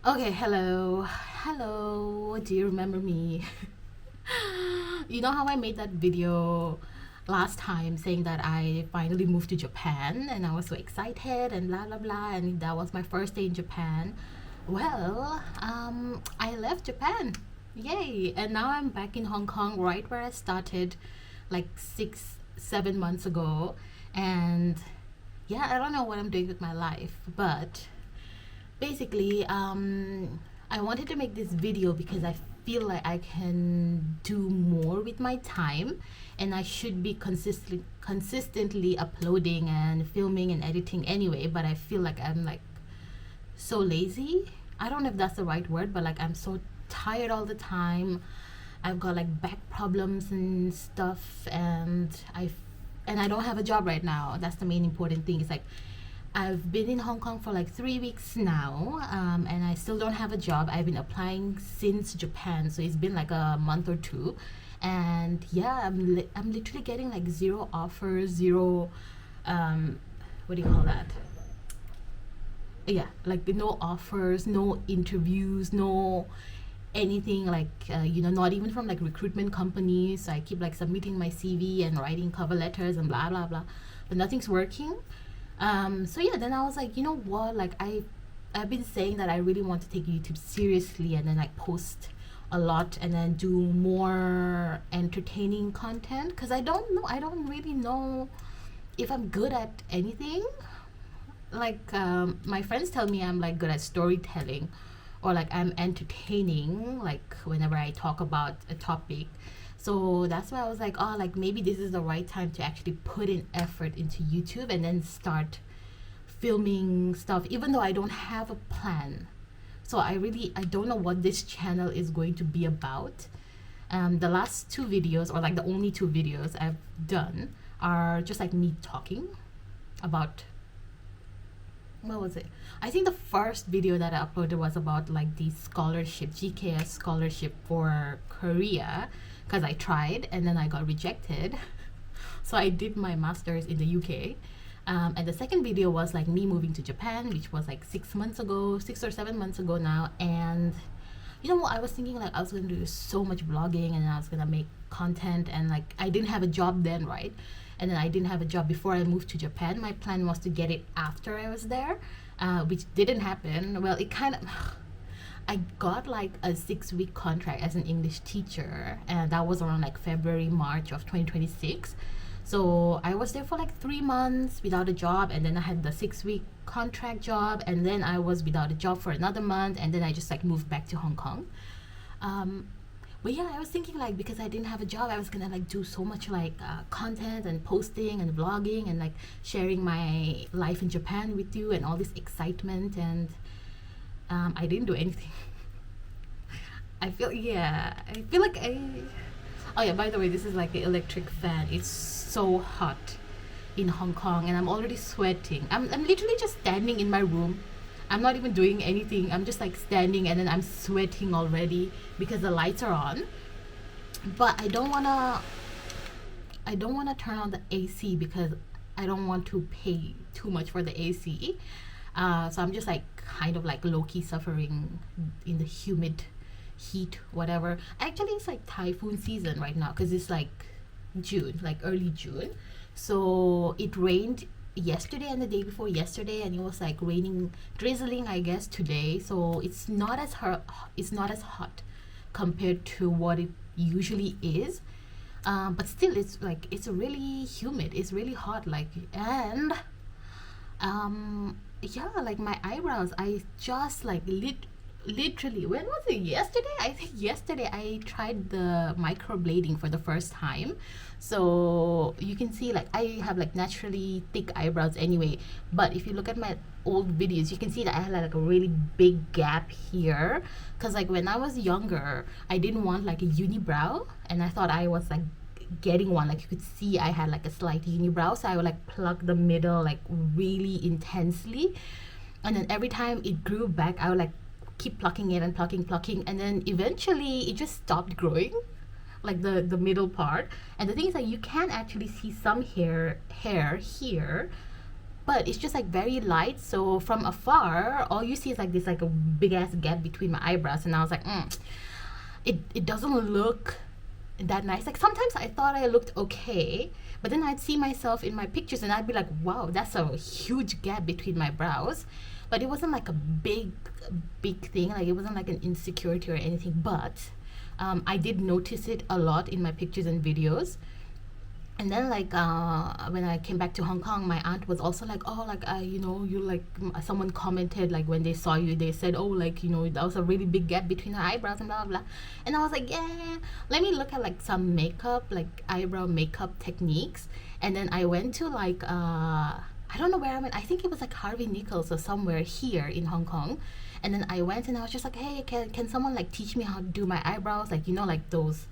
Okay, hello, do you remember me? You know how I made that video last time saying that I finally moved to Japan and I was so excited and blah blah blah, and that was my first day in Japan. Well, I left Japan. Yay! And now I'm back in Hong Kong, right where I started like 7 months ago. And yeah, I don't know what I'm doing with my life, but basically, I wanted to make this video because I feel like I can do more with my time, and I should be consistently uploading and filming and editing anyway, but I feel like I'm like so lazy. I don't know if that's the right word, but like I'm so tired all the time. I've got like back problems and stuff, and I don't have a job right now. That's the main important thing. It's like I've been in Hong Kong for like 3 weeks now, and I still don't have a job. I've been applying since Japan, so it's been like a month or two, and yeah, I'm literally getting like zero offers, zero, what do you call that? Yeah, like no offers, no interviews, no anything like not even from like recruitment companies. So I keep like submitting my CV and writing cover letters and blah blah blah, but nothing's working. So yeah, then I was like, you know what, like I've been saying that I really want to take YouTube seriously and then like post a lot and then do more entertaining content, because I don't really know if I'm good at anything. Like my friends tell me I'm like good at storytelling, or like I'm entertaining like whenever I talk about a topic. So that's why I was like, oh, like maybe this is the right time to actually put in effort into YouTube and then start filming stuff, even though I don't have a plan. So I don't know what this channel is going to be about. The last two videos, or like the only two videos I've done, are just like me talking about, what was it? I think the first video that I uploaded was about like the scholarship, GKS scholarship for Korea, because I tried and then I got rejected. So I did my master's in the UK. And the second video was like me moving to Japan, which was like 6 months ago, 6 or 7 months ago now. And you know what, I was thinking like I was going to do so much vlogging and I was going to make content, and like I didn't have a job then, right? And then I didn't have a job before I moved to Japan. My plan was to get it after I was there, which didn't happen. Well, it kind of I got like a 6 week contract as an English teacher, and that was around like February, March of 2026. So I was there for like 3 months without a job, and then I had the 6 week contract job, and then I was without a job for another month, and then I just like moved back to Hong Kong. Um, but yeah, I was thinking like because I didn't have a job, I was gonna like do so much like content and posting and vlogging and like sharing my life in Japan with you and all this excitement, and I didn't do anything. I feel like I. Oh yeah, by the way, this is like the electric fan. It's so hot in Hong Kong, and I'm already sweating. I'm literally just standing in my room. I'm not even doing anything. I'm just like standing, and then I'm sweating already because the lights are on. But I don't wanna turn on the AC because I don't want to pay too much for the AC. So I'm just like kind of like low key suffering in the humid heat, whatever. Actually, it's like typhoon season right now because it's like June, like early June. So it rained yesterday and the day before yesterday, and it was like raining, drizzling, I guess, today. So it's not as hot compared to what it usually is. But still, it's like it's really humid. It's really hot. Like, and yeah, like my eyebrows, I just like literally, when was it, yesterday? I think yesterday I tried the microblading for the first time. So you can see like I have like naturally thick eyebrows anyway, but if you look at my old videos, you can see that I had like a really big gap here, because like when I was younger, I didn't want like a unibrow, and I thought I was like getting one. Like you could see I had like a slight unibrow, so I would like plug the middle like really intensely, and then every time it grew back, I would like keep plucking it and plucking, and then eventually it just stopped growing, like the middle part. And the thing is that you can actually see some hair here, but it's just like very light, so from afar all you see is like this like a big ass gap between my eyebrows, and I was like, it doesn't look that nice. Like sometimes I thought I looked okay, but then I'd see myself in my pictures and I'd be like, wow, that's a huge gap between my brows. But it wasn't like a big thing, like it wasn't like an insecurity or anything, but I did notice it a lot in my pictures and videos. And then like when I came back to Hong Kong, my aunt was also like, oh, like you know, you like, someone commented like when they saw you, they said, oh, like, you know, that was a really big gap between her eyebrows and blah blah blah. And I was like, yeah, let me look at like some makeup, like eyebrow makeup techniques. And then I went to like I don't know where I went. I think it was like Harvey Nichols or somewhere here in Hong Kong. And then I went and I was just like, hey, can someone like teach me how to do my eyebrows, like, you know, like those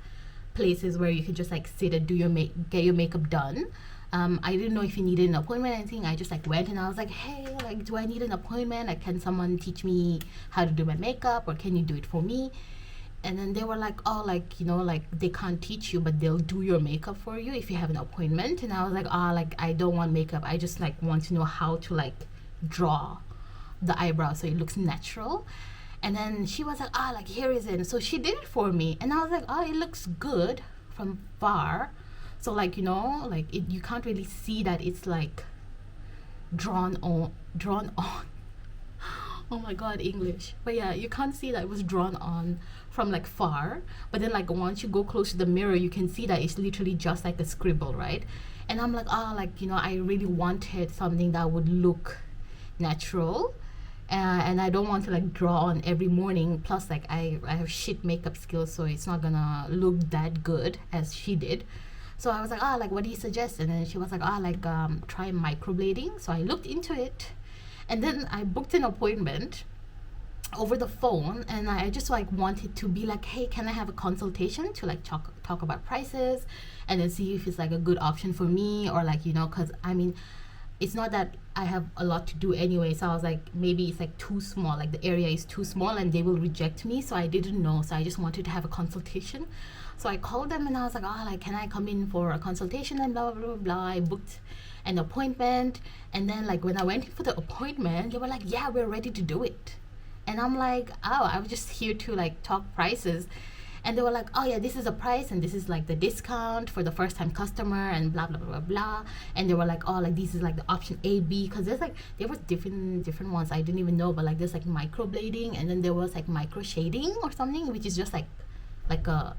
places where you can just like sit and do your get your makeup done. I didn't know if you needed an appointment or anything. I just like went and I was like, hey, like, do I need an appointment? Like, can someone teach me how to do my makeup, or can you do it for me? And then they were like, oh, like, you know, like they can't teach you, but they'll do your makeup for you if you have an appointment. And I was like, like I don't want makeup, I just like want to know how to like draw the eyebrow so it looks natural. And then she was like, like here is it. So she did it for me, and I was like, it looks good from far. So like, you know, like you can't really see that it's like drawn on oh my god, English. But yeah, you can't see that it was drawn on from like far, but then like once you go close to the mirror, you can see that it's literally just like a scribble, right? And I'm like, like, you know, I really wanted something that would look natural. And I don't want to like draw on every morning, plus like I have shit makeup skills, so it's not gonna look that good as she did. So I was like, like, what do you suggest? And then she was like, like try microblading. So I looked into it, and then I booked an appointment over the phone, and I just like wanted to be like, hey, can I have a consultation to like talk about prices, and then see if it's like a good option for me, or like, you know, because I mean, it's not that I have a lot to do anyway. So I was like, maybe it's like too small, like the area is too small and they will reject me. So I didn't know, so I just wanted to have a consultation. So I called them and I was like, like, can I come in for a consultation, and blah blah blah blah. I booked an appointment, and then like when I went in for the appointment, they were like, yeah, we're ready to do it. And I'm like, I was just here to like talk prices. And they were like, oh yeah, this is a price, and this is like the discount for the first time customer, and blah blah blah blah blah. And they were like, oh, like this is like the option A, B, because there's like, there was different ones I didn't even know, but like there's like microblading, and then there was like micro shading or something, which is just like a,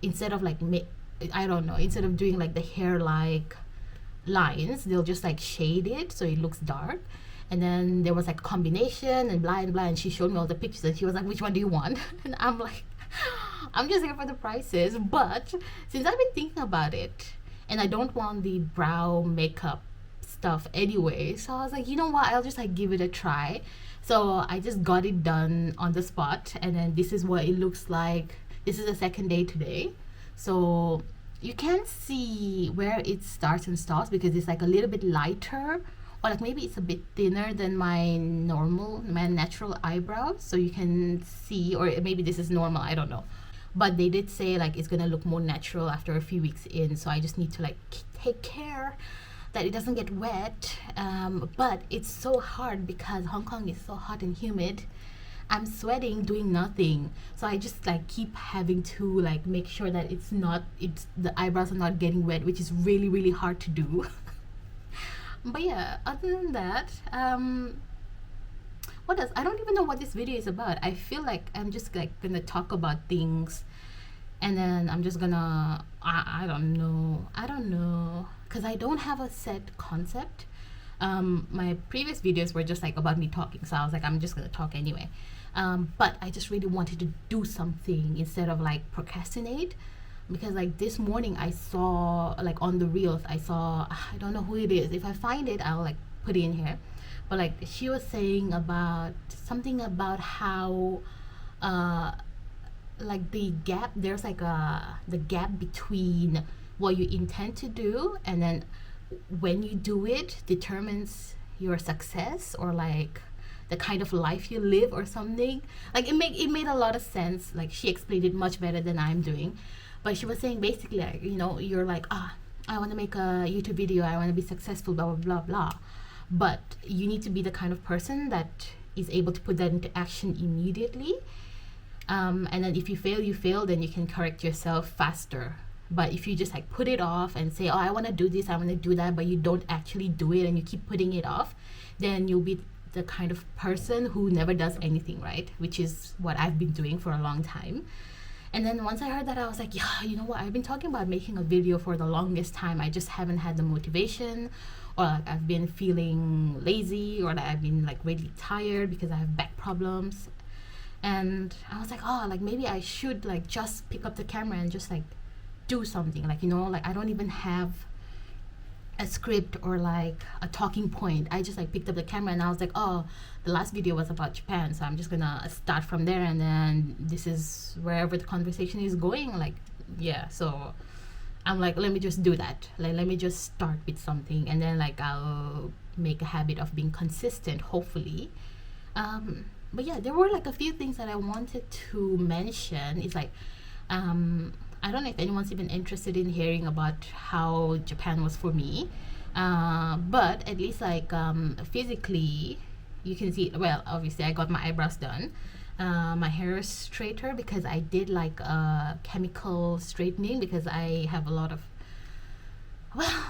instead of like I don't know, instead of doing like the hair like lines, they'll just like shade it so it looks dark. And then there was like combination and blah and blah, and she showed me all the pictures, and she was like, which one do you want? And I'm like, I'm just here for the prices. But since I've been thinking about it, and I don't want the brow makeup stuff anyway, so I was like, you know what, I'll just like give it a try. So I just got it done on the spot, and then this is what it looks like. This is the second day today, so you can see where it starts and stops because it's like a little bit lighter, or like maybe it's a bit thinner than my natural eyebrows, so you can see, or maybe this is normal, I don't know. But they did say like it's gonna look more natural after a few weeks in, so I just need to like take care that it doesn't get wet. But it's so hard because Hong Kong is so hot and humid. I'm sweating doing nothing, so I just like keep having to like make sure that the eyebrows are not getting wet, which is really hard to do. But yeah, other than that, what else? I don't even know what this video is about. I feel like I'm just like gonna talk about things, and then I'm just gonna I don't know, because I don't have a set concept. My previous videos were just like about me talking, so I was like, I'm just gonna talk anyway. But I just really wanted to do something instead of like procrastinate, because like this morning I saw like on the reels, I saw, I don't know who it is. If I find it, I'll like put it in here. But like she was saying about something about how like the gap, there's like the gap between what you intend to do and then when you do it determines your success, or like the kind of life you live or something. Like it made a lot of sense. Like she explained it much better than I'm doing. But she was saying basically, like, you know, you're like, I want to make a YouTube video, I want to be successful, blah blah blah blah. but you need to be the kind of person that is able to put that into action immediately. And then if you fail, you fail, then you can correct yourself faster. But if you just like put it off and say, oh, I want to do this, I want to do that, but you don't actually do it and you keep putting it off, then you'll be the kind of person who never does anything, right? Which is what I've been doing for a long time. And then once I heard that, I was like, yeah, you know what? I've been talking about making a video for the longest time. I just haven't had the motivation, or like I've been feeling lazy, or that I've been like really tired because I have back problems. And I was like, oh, like maybe I should like just pick up the camera and just like do something, like, you know, like I don't even have a script or like a talking point. I just like picked up the camera and I was like, oh, the last video was about Japan, so I'm just gonna start from there, and then this is wherever the conversation is going, like, yeah. So I'm like, let me just do that, like let me just start with something, and then like I'll make a habit of being consistent, hopefully. But yeah, there were like a few things that I wanted to mention. It's like I don't know if anyone's even interested in hearing about how Japan was for me, but at least like physically, you can see. Well, obviously, I got my eyebrows done, my hair is straighter because I did like chemical straightening because I have a lot of, well,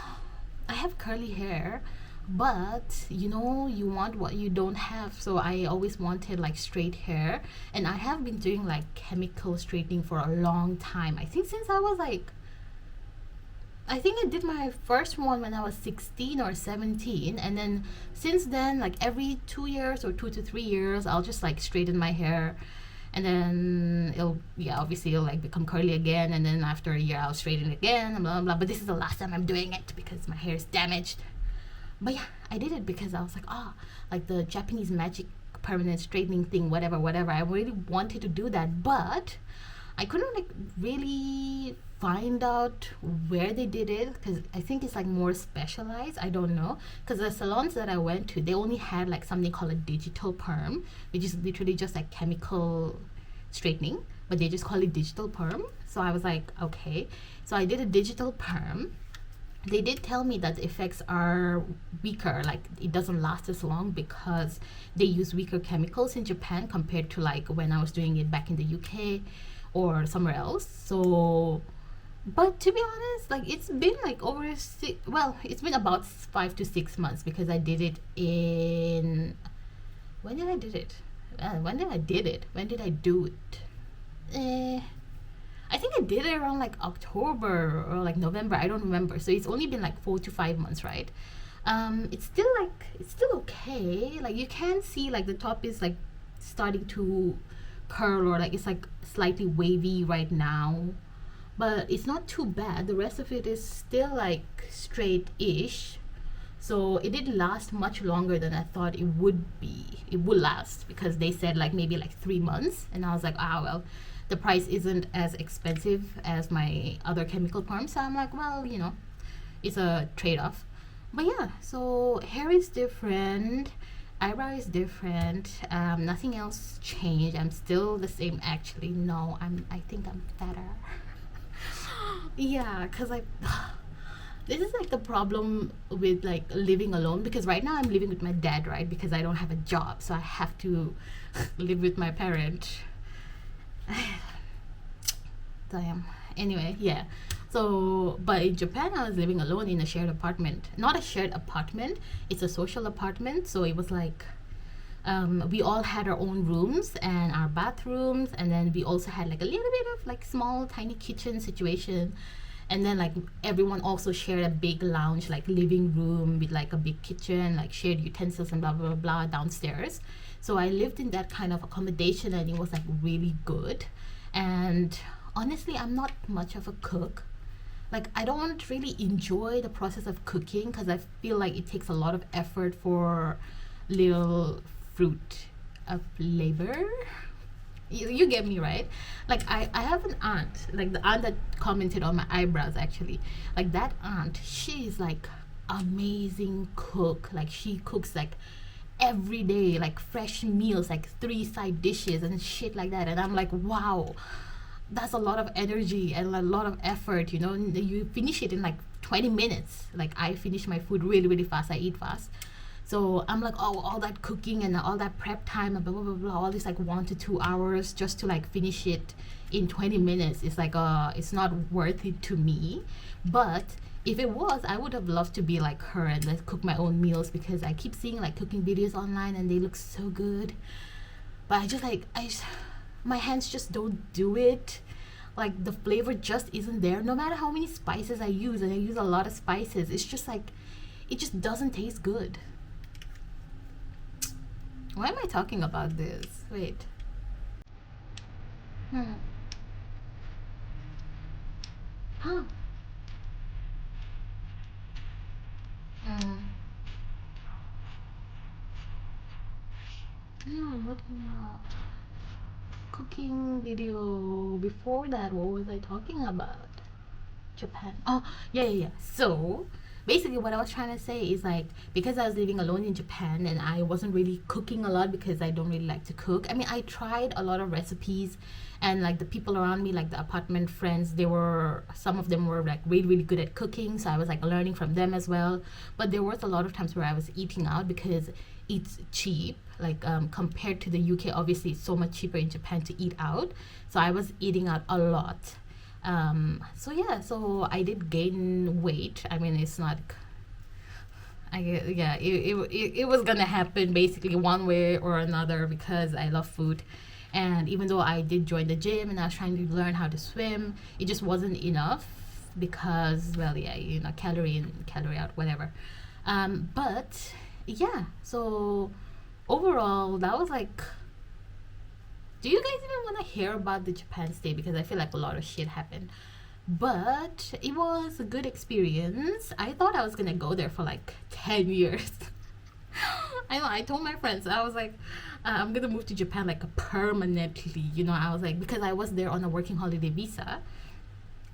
I have curly hair, but you know, you want what you don't have, so I always wanted like straight hair, and I have been doing like chemical straightening for a long time. I think since I was like, I think I did my first one when I was 16 or 17, and then since then, like every 2 years or 2 to 3 years, I'll just like straighten my hair, and then it'll, yeah, obviously it'll like become curly again, and then after a year I'll straighten it again, and blah blah blah. But this is the last time I'm doing it because my hair is damaged. But yeah, I did it because I was like, oh, like the Japanese magic permanent straightening thing, whatever, whatever. I really wanted to do that, but I couldn't like really find out where they did it because I think it's like more specialized. I don't know, because the salons that I went to, they only had like something called a digital perm, which is literally just like chemical straightening, but they just call it digital perm. So I was like, okay. So I did a digital perm. They did tell me that the effects are weaker, like it doesn't last as long because they use weaker chemicals in Japan compared to like when I was doing it back in the UK or somewhere else. So, but to be honest, like it's been like over it's been about 5 to 6 months because I did it in, when did I did it? When did I do it? I think I did it around like October or like November. I don't remember. So it's only been like 4 to 5 months, right? It's still okay. Like you can see like the top is like starting to curl, or like it's like slightly wavy right now, but it's not too bad. The rest of it is still like straight-ish. So it did last much longer than I thought it would be. It would last because they said like maybe like 3 months, and I was like, ah, well, the price isn't as expensive as my other chemical perm, so I'm like, well, you know, it's a trade-off. But yeah, so hair is different, eyebrow is different, nothing else changed. I'm still the same, actually. No, I think I'm fatter. Yeah, because like this is like the problem with like living alone, because right now I'm living with my dad, right? Because I don't have a job, so I have to live with my parent. Damn. Anyway, yeah. So, but in Japan, I was living alone in a shared apartment. Not a shared apartment, it's a social apartment. So it was like, we all had our own rooms and our bathrooms, and then we also had like a little bit of like small tiny kitchen situation, and then like everyone also shared a big lounge, like living room with like a big kitchen, like shared utensils and blah blah blah downstairs. So I lived in that kind of accommodation, and it was like really good. And honestly, I'm not much of a cook. Like I don't really enjoy the process of cooking because I feel like it takes a lot of effort for little fruit of labor. You get me, right? Like I have an aunt, like the aunt that commented on my eyebrows, actually. Like that aunt, she is like amazing cook. Like she cooks like every day, like fresh meals, like 3 side dishes and shit like that. And I'm like, wow, that's a lot of energy and a lot of effort, you know. You finish it in like 20 minutes. Like I finish my food really really fast. I eat fast. So I'm like, oh, all that cooking and all that prep time and blah blah blah blah, all this like 1 to 2 hours just to like finish it in 20 minutes. It's like it's not worth it to me. But if it was, I would have loved to be like her and like cook my own meals, because I keep seeing like cooking videos online and they look so good. But my hands just don't do it. Like the flavor just isn't there. No matter how many spices I use, and I use a lot of spices, it's just like it just doesn't taste good. Why am I talking about this? Wait. Hmm. Huh. Hmm. Yeah, I'm looking up cooking video. Before that, what was I talking about? Japan. Oh, yeah, yeah, yeah. So basically, what I was trying to say is like, because I was living alone in Japan and I wasn't really cooking a lot because I don't really like to cook. I mean, I tried a lot of recipes, and like the people around me, like the apartment friends, some of them were like really, really good at cooking. So I was like learning from them as well. But there was a lot of times where I was eating out because it's cheap. Like compared to the UK, obviously it's so much cheaper in Japan to eat out. So I was eating out a lot. So yeah, so I did gain weight. I mean, it's not, yeah, it was gonna happen basically one way or another, because I love food. And even though I did join the gym and I was trying to learn how to swim, it just wasn't enough, because, well, yeah, calorie in, calorie out, whatever. But yeah, so overall, that was like, do you guys even want to hear about the Japan stay? Because I feel like a lot of shit happened. But it was a good experience. I thought I was gonna go there for like 10 years. I know, I told my friends, I was like, I'm gonna move to Japan like permanently. I was like, because I was there on a working holiday visa,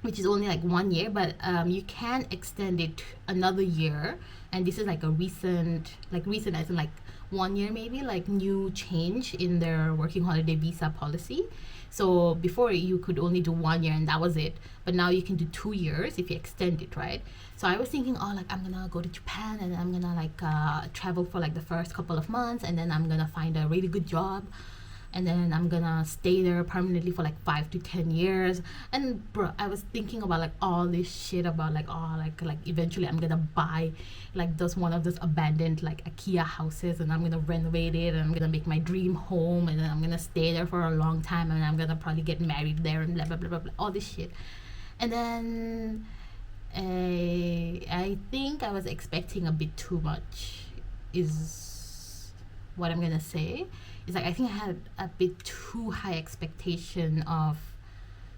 which is only like 1 year, but you can extend it another year. And this is like a recent as in like 1 year maybe, like new change in their working holiday visa policy. So before you could only do 1 year and that was it, but now you can do 2 years if you extend it, right? So I was thinking, oh, like I'm gonna go to Japan and I'm gonna like travel for like the first couple of months, and then I'm gonna find a really good job, and then I'm gonna stay there permanently for like 5 to 10 years. And bro, I was thinking about like all this shit about like, oh, like eventually I'm gonna buy like one of those abandoned like IKEA houses, and I'm gonna renovate it, and I'm gonna make my dream home, and then I'm gonna stay there for a long time, and I'm gonna probably get married there, and blah blah blah blah, blah, all this shit. And then I think I was expecting a bit too much, is what I'm gonna say. It's like I think I had a bit too high expectation of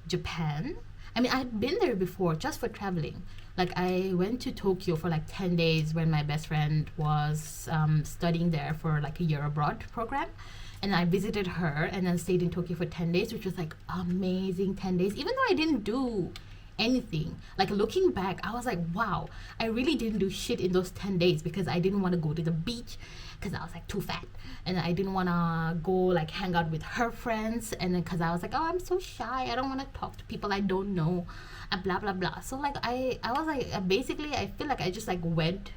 Japan. I mean, I'd been there before just for traveling. Like I went to Tokyo for like 10 days when my best friend was studying there for like a year abroad program. And I visited her and then stayed in Tokyo for 10 days, which was like amazing 10 days. Even though I didn't do anything, like looking back, I was like, wow, I really didn't do shit in those 10 days, because I didn't want to go to the beach because I was like too fat, and I didn't want to go like hang out with her friends, and then because I was like, oh, I'm so shy, I don't want to talk to people I don't know, and blah blah blah. So like I was like, basically I feel like I just like went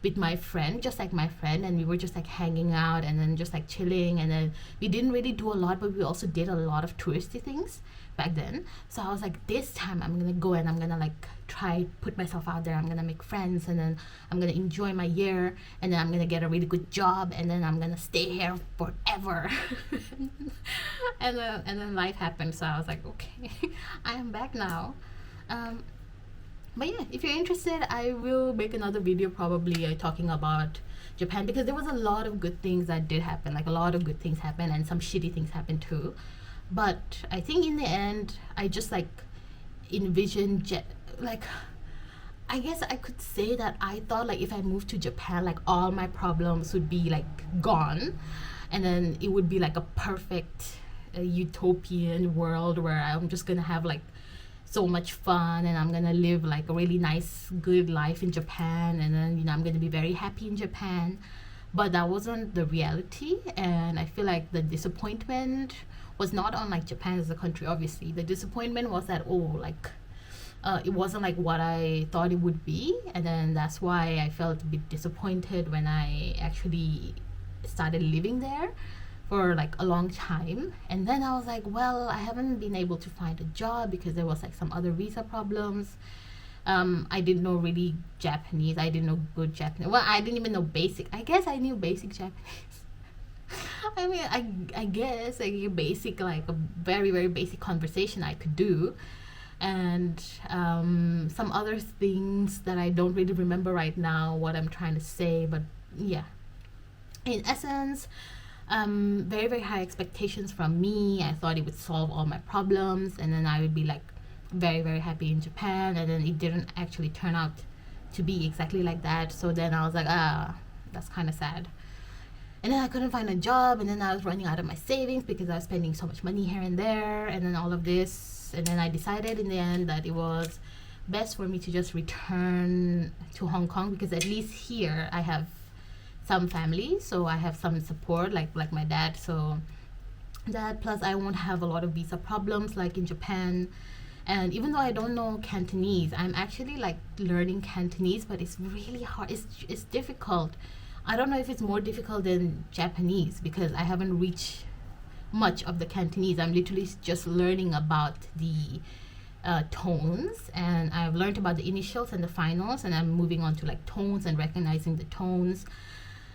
with my friend, just like my friend, and we were just like hanging out and then just like chilling, and then we didn't really do a lot, but we also did a lot of touristy things back then. So I was like, this time I'm gonna go and I'm gonna like try put myself out there, I'm gonna make friends, and then I'm gonna enjoy my year, and then I'm gonna get a really good job, and then I'm gonna stay here forever. and then life happened, so I was like, okay, I am back now. But yeah, if you're interested, I will make another video probably talking about Japan, because there was a lot of good things that did happen. Like a lot of good things happened and some shitty things happened too. But I think in the end, I just like envisioned like, I guess I could say that I thought like if I moved to Japan, like all my problems would be like gone, and then it would be like a perfect utopian world where I'm just gonna have like so much fun, and I'm gonna live like a really nice good life in Japan, and then I'm gonna be very happy in Japan. But that wasn't the reality, and I feel like the disappointment was not on like Japan as a country. Obviously the disappointment was that, oh, like It wasn't like what I thought it would be, and then that's why I felt a bit disappointed when I actually started living there for like a long time. And then I was like, well, I haven't been able to find a job because there was like some other visa problems. I didn't know really Japanese. I didn't know good Japanese. Well, I didn't even know basic. I guess I knew basic Japanese. I mean, I guess like a basic, like a very, very basic conversation I could do. And some other things that I don't really remember right now what I'm trying to say. But yeah, in essence, very, very high expectations from me. I thought it would solve all my problems and then I would be like very, very happy in Japan. And then it didn't actually turn out to be exactly like that. So then I was like, that's kind of sad. And then I couldn't find a job, and then I was running out of my savings because I was spending so much money here and there, and then all of this. And then I decided in the end that it was best for me to just return to Hong Kong, because at least here I have some family, so I have some support, like my dad. So that, plus I won't have a lot of visa problems like in Japan. And even though I don't know Cantonese, I'm actually like learning Cantonese, but it's really hard. It's difficult. I don't know if it's more difficult than Japanese because I haven't reached much of the Cantonese. I'm literally just learning about the tones, and I've learned about the initials and the finals, and I'm moving on to like tones and recognizing the tones.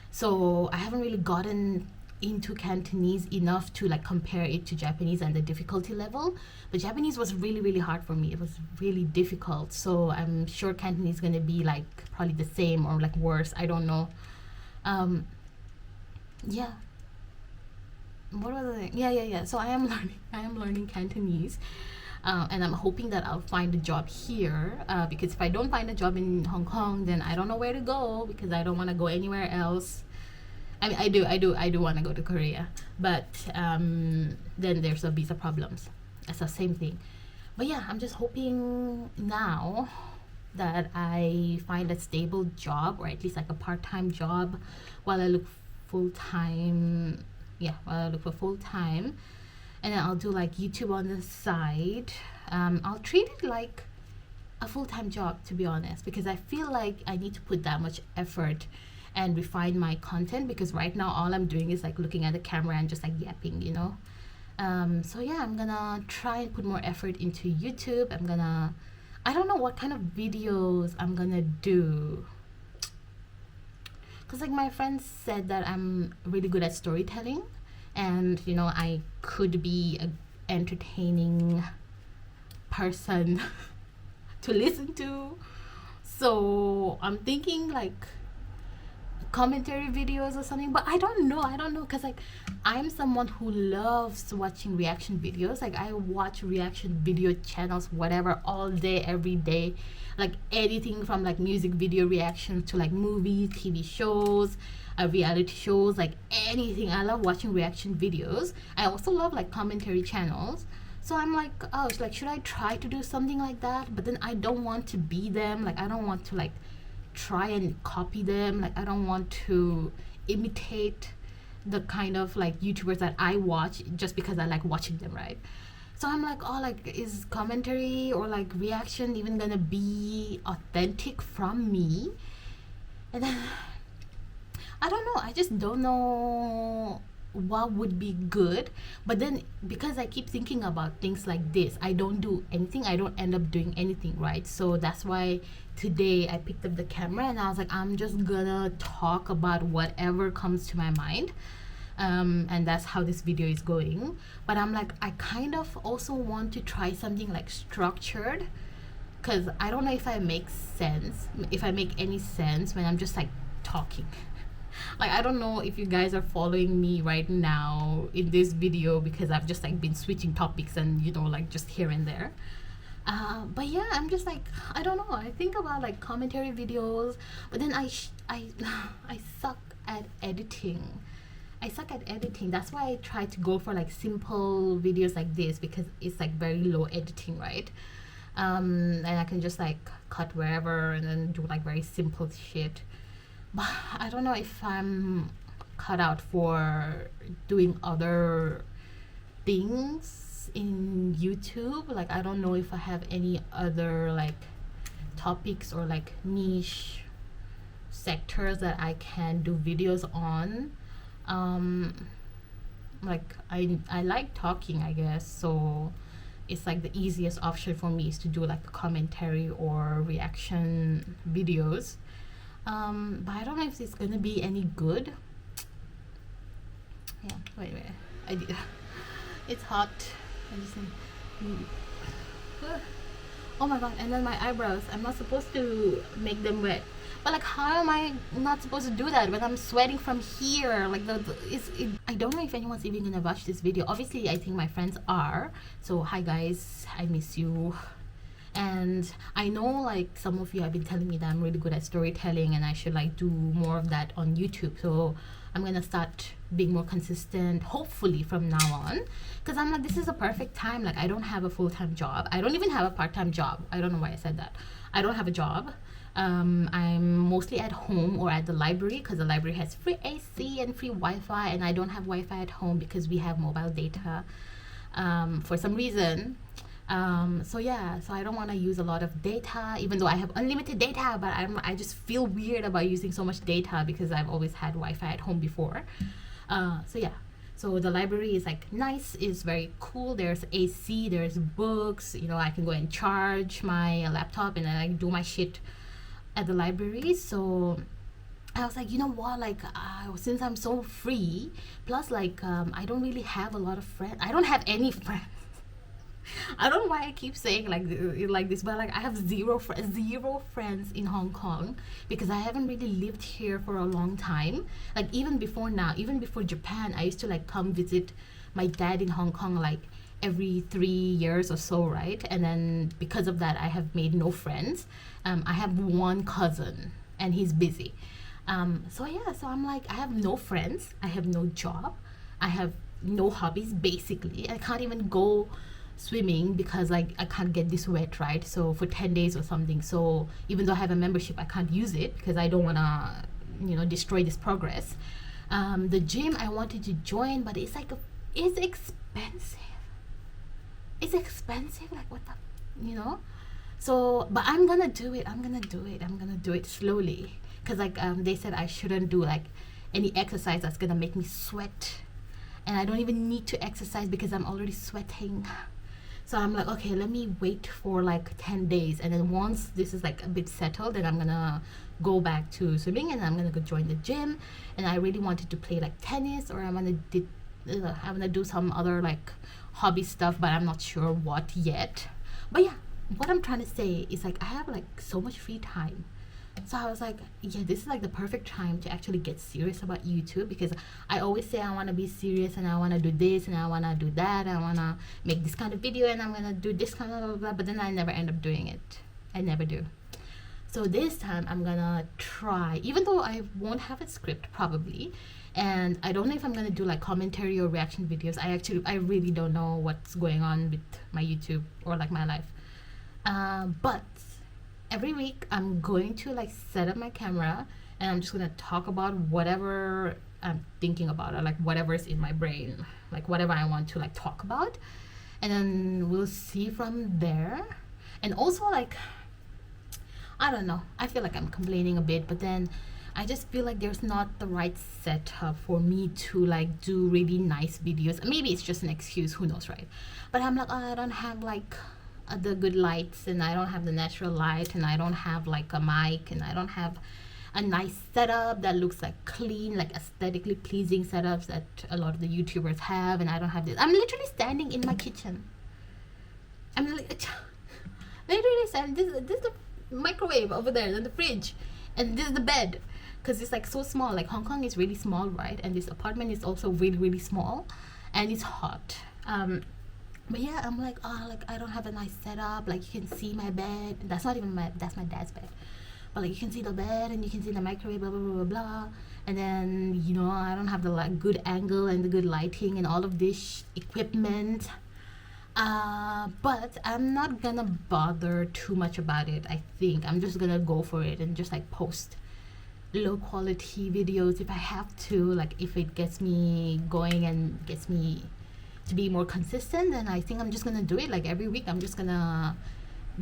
So I haven't really gotten into Cantonese enough to like compare it to Japanese and the difficulty level. But Japanese was really, really hard for me. It was really difficult. So I'm sure Cantonese is going to be like probably the same or like worse. I don't know. Yeah, what was it? Yeah. So I am learning Cantonese, and I'm hoping that I'll find a job here. Because if I don't find a job in Hong Kong, then I don't know where to go because I don't want to go anywhere else. I mean, I do want to go to Korea, but then there's a visa problems. That's the same thing. But yeah, I'm just hoping now that I find a stable job, or at least like a part-time job, while I look full-time. Yeah, while I look for full-time, and then I'll do like YouTube on the side. I'll treat it like a full-time job, to be honest, because I feel like I need to put that much effort and refine my content, because right now all I'm doing is like looking at the camera and just like yapping, you know. So yeah, I'm gonna try and put more effort into YouTube. I don't know what kind of videos I'm gonna do, because like my friends said that I'm really good at storytelling, and you know, I could be a entertaining person to listen to. So I'm thinking like commentary videos or something, but I don't know, because like I'm someone who loves watching reaction videos. Like I watch reaction video channels, whatever, all day, every day, like anything from like music video reactions to like movies, TV shows, reality shows, like anything. I love watching reaction videos. I also love like commentary channels. So I'm like, oh, it's like, should I try to do something like that? But then I don't want to be them. Like I don't want to like try and copy them. Like I don't want to imitate the kind of like YouTubers that I watch just because I like watching them, right? So I'm like, oh, like is commentary or like reaction even gonna be authentic from me? And then I don't know, I just don't know what would be good. But then because I keep thinking about things like this, I don't do anything. I don't end up doing anything, right? So that's why today I picked up the camera and I was like, I'm just gonna talk about whatever comes to my mind. And that's how this video is going. But I'm like, I kind of also want to try something like structured, because I don't know if I make any sense when I'm just like talking. Like I don't know if you guys are following me right now in this video, because I've just like been switching topics and, you know, like just here and there. But yeah, I'm just like, I don't know, I think about like commentary videos, but then I suck at editing. That's why I try to go for like simple videos like this, because it's like very low editing, right? And I can just like cut wherever and then do like very simple shit. But I don't know if I'm cut out for doing other things. niche in YouTube. Like I don't know if I have any other like topics or like niche sectors that I can do videos on. Like I like talking, I guess, so it's like the easiest option for me is to do like a commentary or reaction videos. But I don't know if it's gonna be any good. Yeah, wait, I did. It's hot. I just need. Oh my god! And then my eyebrows. I'm not supposed to make them wet. But like, how am I not supposed to do that when I'm sweating from here? Like I don't know if anyone's even gonna watch this video. Obviously, I think my friends are. So hi guys, I miss you. And I know like some of you have been telling me that I'm really good at storytelling and I should like do more of that on YouTube. So I'm gonna start being more consistent, hopefully from now on, because I'm like, this is a perfect time. Like I don't have a full-time job. I don't even have a part-time job. I don't know why I said that. I don't have a job. I'm mostly at home or at the library because the library has free AC and free Wi-Fi, and I don't have Wi-Fi at home because we have mobile data for some reason. So yeah, so I don't want to use a lot of data, even though I have unlimited data, but I just feel weird about using so much data because I've always had Wi-Fi at home before. So yeah, so the library is like nice, it's very cool. There's AC, there's books, you know, I can go and charge my laptop and then I do my shit at the library. So I was like, you know what, like since I'm so free, plus like I don't really have a lot of friends. I don't have any friends. I don't know why I keep saying like this, but like I have zero friends in Hong Kong because I haven't really lived here for a long time. Like even before now, even before Japan, I used to like come visit my dad in Hong Kong like every 3 years or so, right? And then because of that, I have made no friends. I have one cousin and he's busy. So yeah, so I'm like, I have no friends, I have no job, I have no hobbies basically. I can't even go swimming because like I can't get this wet, right? So for 10 days or something. So even though I have a membership, I can't use it because I don't want to, you know, destroy this progress. The gym I wanted to join, but it's like it's expensive. It's expensive, like what the, you know. So but I'm gonna do it. I'm gonna do it slowly because like they said I shouldn't do like any exercise that's gonna make me sweat, and I don't even need to exercise because I'm already sweating. So I'm like, okay, let me wait for like 10 days, and then once this is like a bit settled, then I'm gonna go back to swimming and I'm gonna go join the gym. And I really wanted to play like tennis, or I'm gonna do some other like hobby stuff, but I'm not sure what yet. But yeah, what I'm trying to say is like I have like so much free time. So I was like, yeah, this is like the perfect time to actually get serious about YouTube, because I always say I want to be serious and I want to do this and I want to do that. I want to make this kind of video and I'm going to do this kind of blah, blah, blah, but then I never end up doing it. I never do. So this time I'm going to try, even though I won't have a script probably, and I don't know if I'm going to do like commentary or reaction videos. I really don't know what's going on with my YouTube or like my life. But every week I'm going to like set up my camera and I'm just gonna talk about whatever I'm thinking about, or like whatever's in my brain, like whatever I want to like talk about, and then we'll see from there. And also like, I don't know, I feel like I'm complaining a bit, but then I just feel like there's not the right setup for me to like do really nice videos. Maybe it's just an excuse, who knows, right? But I'm like, oh, I don't have like the good lights, and I don't have the natural light, and I don't have like a mic, and I don't have a nice setup that looks like clean, like aesthetically pleasing setups that a lot of the YouTubers have, and I don't have this. I'm literally standing in my kitchen. I'm literally standing. This is the microwave over there, and the fridge, and this is the bed, because it's like so small. Like Hong Kong is really small, right? And this apartment is also really, really small, and it's hot. But yeah, I'm like, oh, like I don't have a nice setup. Like you can see my bed. That's not even that's my dad's bed. But like you can see the bed and you can see the microwave, blah blah blah blah blah. And then, you know, I don't have the like good angle and the good lighting and all of this equipment. But I'm not gonna bother too much about it. I think I'm just gonna go for it and just like post low quality videos if I have to. Like if it gets me going and gets me to be more consistent, then I think I'm just gonna do it like every week. I'm just gonna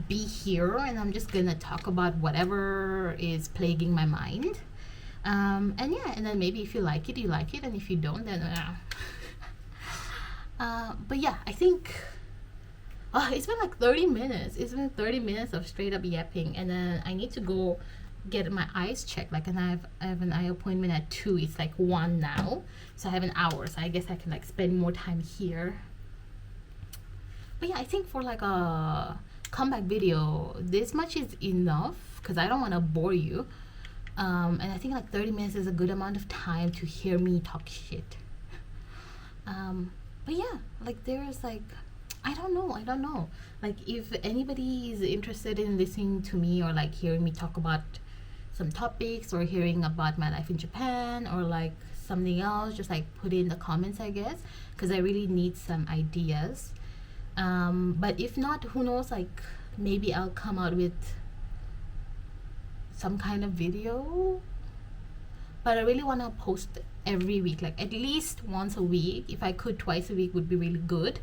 be here and I'm just gonna talk about whatever is plaguing my mind. And yeah, and then maybe if you like it, you like it, and if you don't, then but yeah, I think it's been like 30 minutes. It's been 30 minutes of straight up yapping, and then I need to go get my eyes checked. Like, and I have an eye appointment at 2. It's like 1 now, so I have an hour. So I guess I can like spend more time here. But yeah, I think for like a comeback video, this much is enough because I don't want to bore you. And I think like 30 minutes is a good amount of time to hear me talk shit. But yeah, like there's like, I don't know. Like if anybody is interested in listening to me or like hearing me talk about some topics or hearing about my life in Japan or like something else, just like put it in the comments, I guess, because I really need some ideas. But if not, who knows, like maybe I'll come out with some kind of video. But I really want to post every week, like at least once a week. If I could, twice a week would be really good.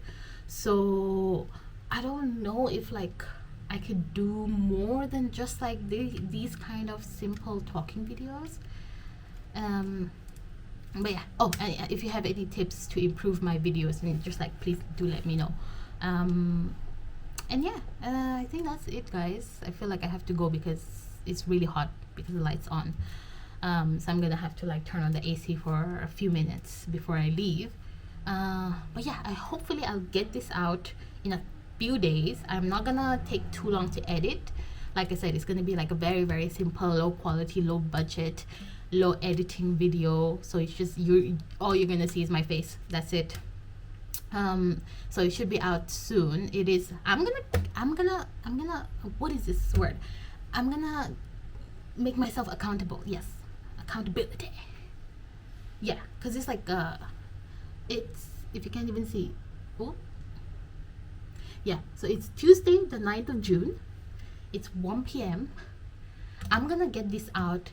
So I don't know if like I could do more than just like these kind of simple talking videos. But yeah, and if you have any tips to improve my videos, then just like please do let me know. And yeah, I think that's it, guys. I feel like I have to go because it's really hot because the light's on. So I'm gonna have to like turn on the AC for a few minutes before I leave. But yeah, hopefully I'll get this out in a few days. I'm not gonna take too long to edit. Like I said, it's gonna be like a very, very simple, low quality, low budget, low editing video. So it's just all you're gonna see is my face. That's it. So it should be out soon. It is. I'm gonna. What is this word? I'm gonna make myself accountable. Yes, accountability. Yeah, cause it's like it's, if you can't even see. Oh. Yeah, so it's Tuesday, the 9th of June. It's 1 p.m. I'm gonna get this out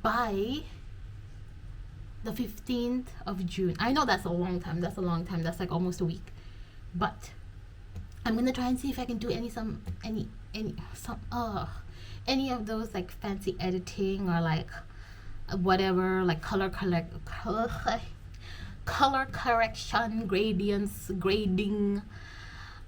by the 15th of June. I know that's a long time. That's like almost a week. But I'm gonna try and see if I can do any of those like fancy editing or like whatever, like color correction, gradients, grading,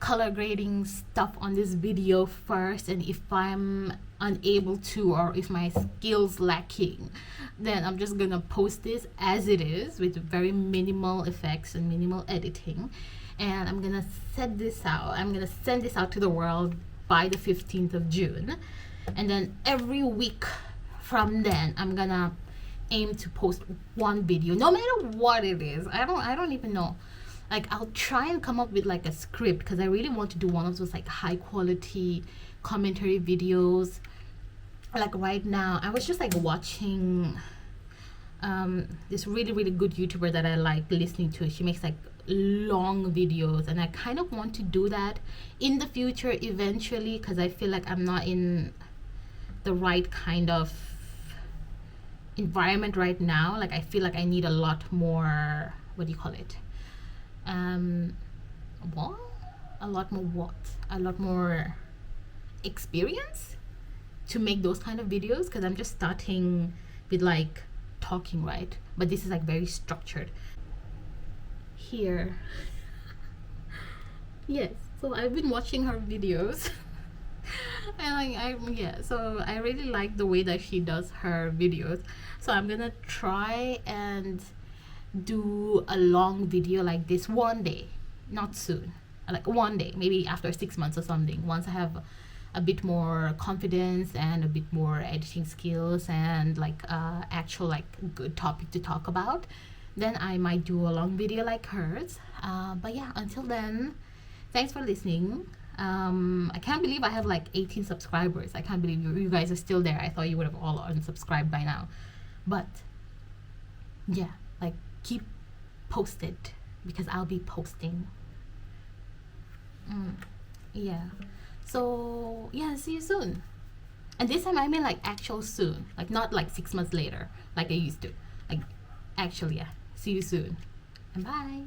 color grading stuff on this video first. And if I'm unable to, or if my skills lacking, then I'm just gonna post this as it is with very minimal effects and minimal editing, and I'm gonna send this out to the world by the 15th of June. And then every week from then I'm gonna aim to post one video, no matter what it is. I don't even know. Like, I'll try and come up with like a script because I really want to do one of those like high quality commentary videos. Like right now I was just like watching this really, really good YouTuber that I like listening to. She makes like long videos, and I kind of want to do that in the future eventually, because I feel like I'm not in the right kind of environment right now. Like, I feel like I need a lot more, what do you call it, a lot more experience to make those kind of videos, because I'm just starting with like talking, right? But this is like very structured here. Yes, so I've been watching her videos and so I really like the way that she does her videos. So I'm gonna try and do a long video like this one day, not soon, like one day, maybe after 6 months or something, once I have a bit more confidence and a bit more editing skills and like actual like good topic to talk about, then I might do a long video like hers. But yeah, until then, thanks for listening. I can't believe I have like 18 subscribers. I can't believe you guys are still there. I thought you would have all unsubscribed by now. But yeah, like, keep posted because I'll be posting. Yeah, so yeah, see you soon. And this time I mean like actual soon, like not like 6 months later like I used to. Like, actually, yeah, see you soon and bye.